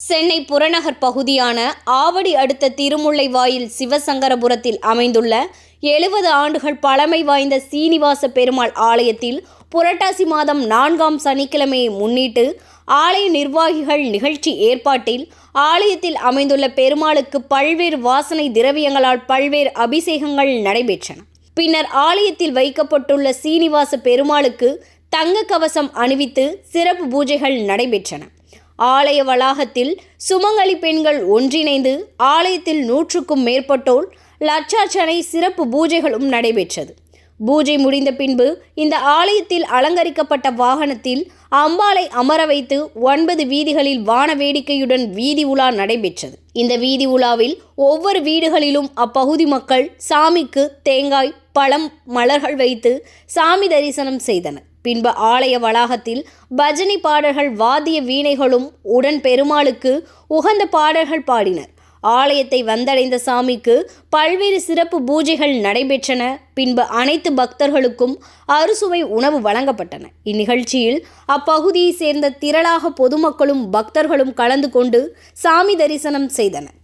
சென்னை புறநகர் பகுதியான ஆவடி அடுத்த திருமுல்லைவாயில் சிவசங்கரபுரத்தில் அமைந்துள்ள 70 ஆண்டுகள் பழமை வாய்ந்த சீனிவாச பெருமாள் ஆலயத்தில் புரட்டாசி மாதம் 4ஆம் சனிக்கிழமையை முன்னிட்டு ஆலய நிர்வாகிகள் நிகழ்ச்சி ஏற்பாட்டில் ஆலயத்தில் அமைந்துள்ள பெருமாளுக்கு பல்வேறு வாசனை திரவியங்களால் பல்வேறு அபிஷேகங்கள் நடைபெற்றன. பின்னர் ஆலயத்தில் வைக்கப்பட்டுள்ள சீனிவாச பெருமாளுக்கு தங்க கவசம் அணிவித்து சிறப்பு பூஜைகள் நடைபெற்றன. ஆலய வளாகத்தில் சுமங்கலி பெண்கள் ஒன்றிணைந்து ஆலயத்தில் 100க்கும் மேற்பட்டோர் லட்சார்ச்சனை சிறப்பு பூஜைகளும் நடைபெற்றது. பூஜை முடிந்த பின்பு இந்த ஆலயத்தில் அலங்கரிக்கப்பட்ட வாகனத்தில் அம்பாளை அமர வைத்து 9 வீதிகளில் வான வேடிக்கையுடன் வீதி உலா நடைபெற்றது. இந்த வீதி உலாவில் ஒவ்வொரு வீடுகளிலும் அப்பகுதி மக்கள் சாமிக்கு தேங்காய், பழம், மலர்கள் வைத்து சாமி தரிசனம் செய்தனர். பின்பு ஆலய வளாகத்தில் பஜனை பாடல்கள், வாத்திய வீணைகளும் உடன் பெருமாளுக்கு உகந்த பாடல்கள் பாடினர். ஆலயத்தை வந்தடைந்த சாமிக்கு பல்வேறு சிறப்பு பூஜைகள் நடைபெற்றன. பின்பு அனைத்து பக்தர்களுக்கும் அறுசுவை உணவு வழங்கப்பட்டன. இந்நிகழ்ச்சியில் அப்பகுதியை சேர்ந்த திரளாக பொதுமக்களும் பக்தர்களும் கலந்து கொண்டு சாமி தரிசனம் செய்தனர்.